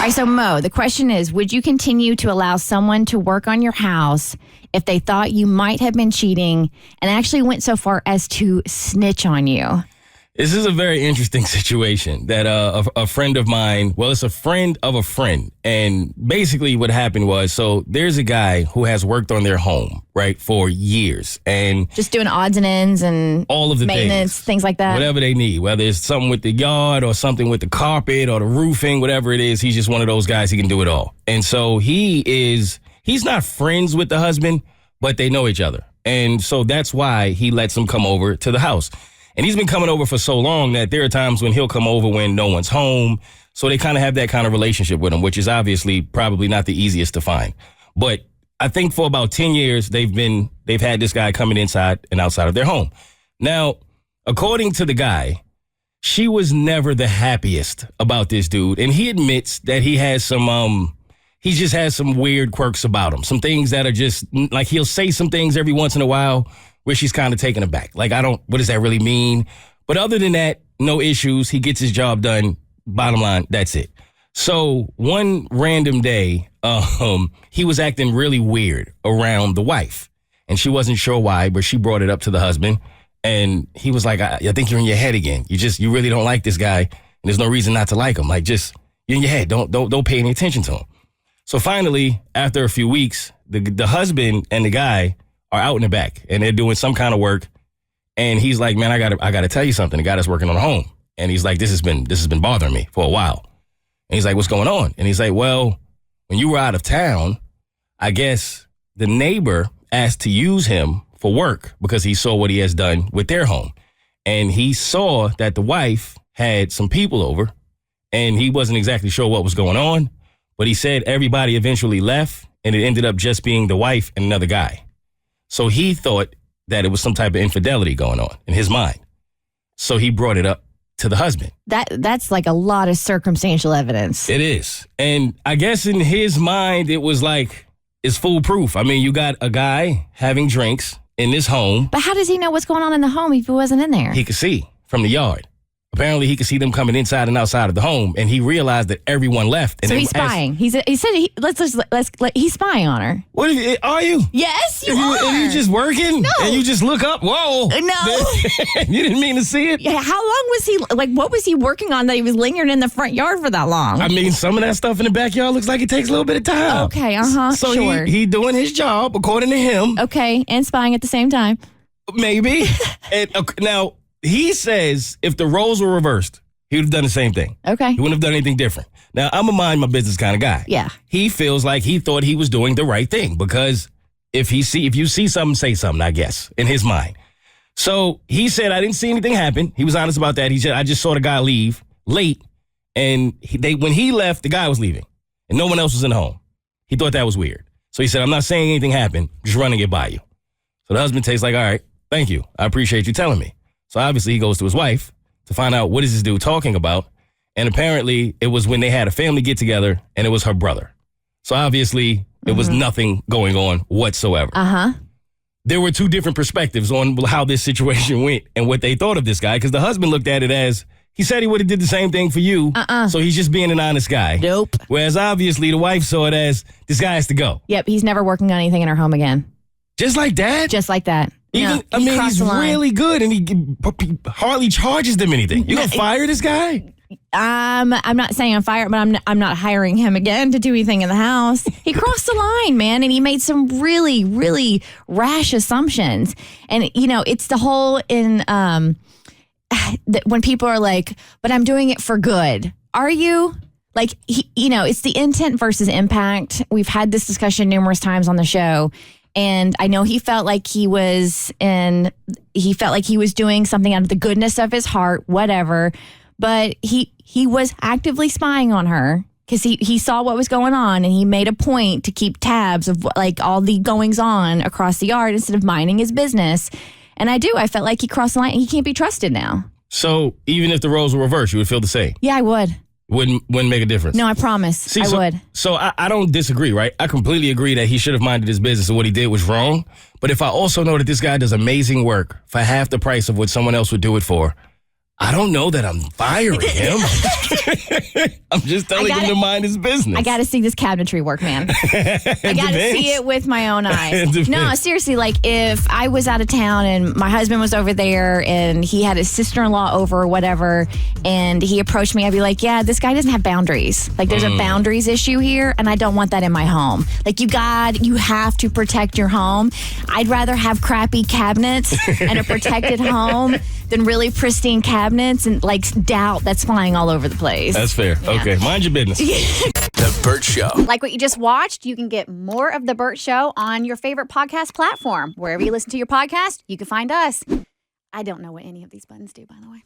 right, so Mo, the question is, would you continue to allow someone to work on your house if they thought you might have been cheating and actually went so far as to snitch on you? This is a very interesting situation that a friend of mine, well, it's a friend of a friend. And basically what happened was, so there's a guy who has worked on their home, right, for years. And just doing odds and ends and all of the maintenance, things like that. Whatever they need, whether it's something with the yard or something with the carpet or the roofing, whatever it is, he's just one of those guys. He can do it all. And so he's not friends with the husband, but they know each other. And so that's why he lets them come over to the house. And he's been coming over for so long that there are times when he'll come over when no one's home. So they kind of have that kind of relationship with him, which is obviously probably not the easiest to find. But I think for about 10 years, they've had this guy coming inside and outside of their home. Now, according to the guy, she was never the happiest about this dude. And he admits that he has he just has some weird quirks about him. Some things that are just like he'll say some things every once in a while where she's kind of taken aback. Like, what does that really mean? But other than that, no issues. He gets his job done. Bottom line, that's it. So one random day, he was acting really weird around the wife. And she wasn't sure why, but she brought it up to the husband. And he was like, I think you're in your head again. You really don't like this guy. And there's no reason not to like him. Like, just, you're in your head. Don't pay any attention to him. So finally, after a few weeks, the husband and the guy are out in the back and they're doing some kind of work. And he's like, man, I gotta tell you something. The guy that's working on the home. And he's like, this has been bothering me for a while. And he's like, what's going on? And he's like, well, when you were out of town, I guess the neighbor asked to use him for work because he saw what he has done with their home. And he saw that the wife had some people over and he wasn't exactly sure what was going on. But he said everybody eventually left and it ended up just being the wife and another guy. So he thought that it was some type of infidelity going on in his mind. So he brought it up to the husband. That's like a lot of circumstantial evidence. It is. And I guess in his mind, it was like, it's foolproof. I mean, you got a guy having drinks in this home. But how does he know what's going on in the home if he wasn't in there? He could see from the yard. Apparently, he could see them coming inside and outside of the home, and he realized that everyone left. And so he's spying. He said he's spying on her. What are you? Yes, you are. And you just working? No. And you just look up? Whoa. No. You didn't mean to see it? Yeah, how long was he, what was he working on that he was lingering in the front yard for that long? I mean, some of that stuff in the backyard looks like it takes a little bit of time. Okay, So sure. he doing his job, according to him. Okay, and spying at the same time. Maybe. And now, he says if the roles were reversed, he would have done the same thing. Okay. He wouldn't have done anything different. Now, I'm a mind my business kind of guy. Yeah. He feels like he thought he was doing the right thing because if you see something, say something, I guess, in his mind. So he said, I didn't see anything happen. He was honest about that. He said, I just saw the guy leave late. And when he left, the guy was leaving. And no one else was in the home. He thought that was weird. So he said, I'm not saying anything happened. Just running it by you. So the husband takes like, all right, thank you. I appreciate you telling me. So obviously he goes to his wife to find out what is this dude talking about. And apparently it was when they had a family get together and it was her brother. So obviously it was nothing going on whatsoever. Uh-huh. There were two different perspectives on how this situation went and what they thought of this guy. Because the husband looked at it as, he said he would have did the same thing for you. So he's just being an honest guy. Nope. Whereas obviously the wife saw it as, this guy has to go. Yep, he's never working on anything in her home again. Just like that? Just like that. Even, no, he's really good and he hardly charges them anything. You gonna fire this guy? I'm not saying I'm fired, but I'm not hiring him again to do anything in the house. He crossed the line, man, and he made some really, really rash assumptions. And it's the whole when people are like, "But I'm doing it for good." Are you? Like, it's the intent versus impact. We've had this discussion numerous times on the show. And I know he felt like he was doing something out of the goodness of his heart, whatever. But he was actively spying on her because he saw what was going on and he made a point to keep tabs of like all the goings on across the yard instead of minding his business. And I felt like he crossed the line and he can't be trusted now. So even if the roles were reversed, you would feel the same? Yeah, I would. Wouldn't make a difference. No, I promise. I would. So I don't disagree, right? I completely agree that he should have minded his business and what he did was wrong. But if I also know that this guy does amazing work for half the price of what someone else would do it for, I don't know that I'm firing him. I'm just telling him to mind his business. I got to see this cabinetry work, man. I got to see it with my own eyes. No, seriously, like if I was out of town and my husband was over there and he had his sister-in-law over or whatever, and he approached me, I'd be like, yeah, this guy doesn't have boundaries. Like there's a boundaries issue here, and I don't want that in my home. Like you have to protect your home. I'd rather have crappy cabinets and a protected home than really pristine cabinets and like doubt that's flying all over the place. That's fair. Yeah. Okay, mind your business. The Bert Show. Like what you just watched, you can get more of The Bert Show on your favorite podcast platform. Wherever you listen to your podcast, you can find us. I don't know what any of these buttons do, by the way.